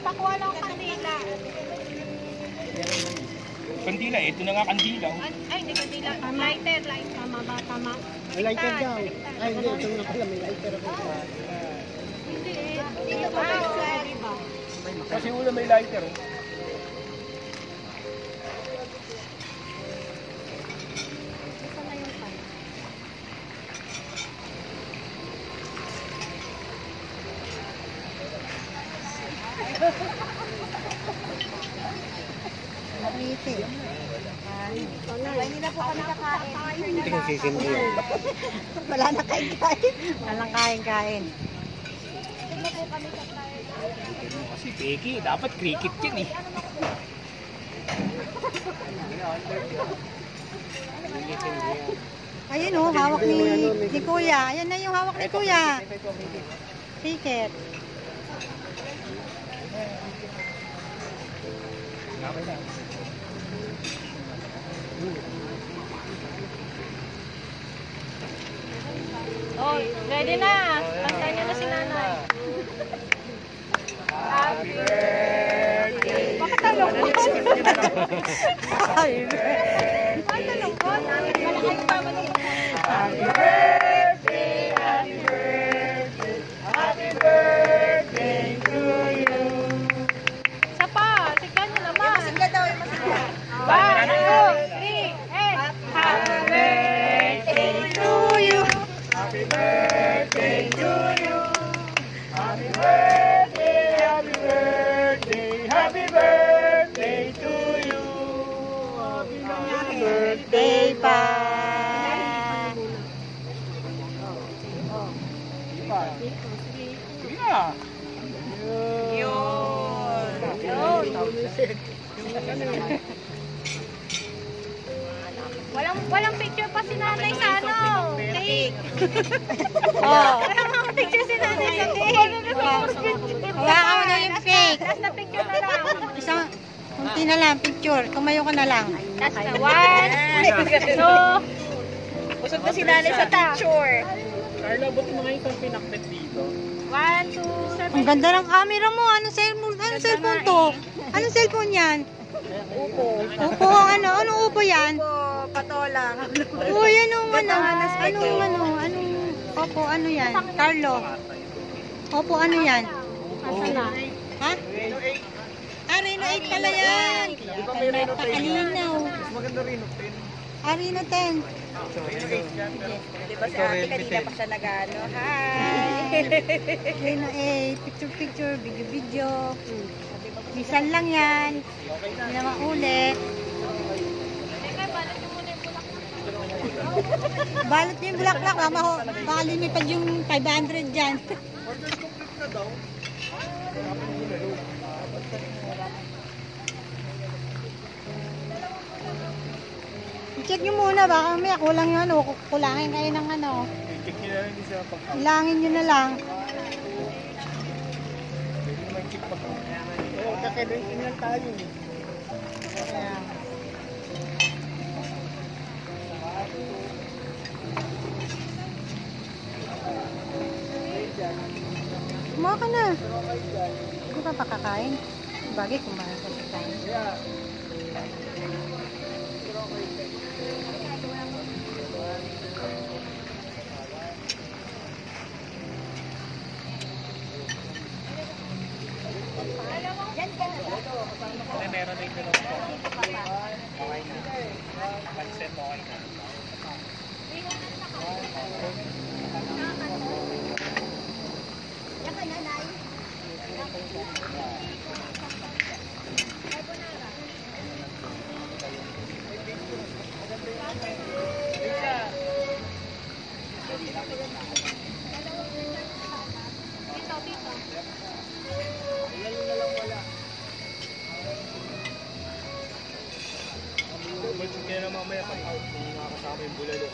pakuha lang ang kandila. Kandila, ito na nga kandila. Ay, hindi kandila. Lighter, lighter. Tama ba? Tama. May lighter daw. Ay, hindi. Ito nga pala. May lighter ako. Hindi eh. Dito ba? Diba? Kasi ulo may lighter. Hindi na po kami kakain. Hindi kong sisindi yan. Wala na kain-kain. Walang kain-kain. Hindi na po kami kakain. Kasi peki, dapat cricket yan eh. Ayun oh, hawak ni Kuya. Ayan na yung hawak ni Kuya. Ticket. Oh, ready na. Kantahin niyo na si nanay. Happy birthday. Bakit talongkot? Happy birthday. Bakit talongkot? Malaki pa malungkot. Happy birthday, happy birthday, happy birthday to you. Isa pa, tignan niyo naman. Masigla daw yung masigla. 1, 2, 3, and happy birthday to you. Happy birthday to you. Happy birthday, happy birthday, happy birthday to you. Happy birthday pa. Sige na. Walang picture pa si nanay sa ano. Cake. Oh. Walang picture si nanay sa cake. Hawakan mo na yung fake. Last na picture na lang. Isang, kunti na lang, picture. Tumayo ka na lang. Last na. 1, 2. Usog na si nanay sa picture. Carla, ba't mo ngayon itong pinaknet dito? 1, 2, 3. Ang ganda ng camera mo. Anong cellphone to? Anong cellphone yan? Upo. Upo, ano? Anong upo yan? Patola. Uy, anong Opo, ano yan? Carlo. Opo, ano yan? Nasaan na? Ha? Reno 8 pala yan. Pakalinaw. Mas maganda rin, no? Reno 10. Diba si ate kanina pa siya nag-ano? Hi! Reno 8. Picture, video. Bisan lang yan. Hindi na mauli. Balot niyo yung bulaklak. Baka lumipad yung 500 dyan. I-check nyo muna. Baka may kulang yung ano. Kulangin kayo ng ano. I-check nyo na lang sa pag-out. Ilangin nyo na lang. Pwede naman check pa ko. Oo, kakaibin lang tayo. Kaya. Kumawa ka na. Hindi ka pa kakain? Bagay kumain ka kakain. Meron na ito lang po. Okay na. Pansit, okay na. Kaya na mamaya pag-out kung nakakasama yung bulalo.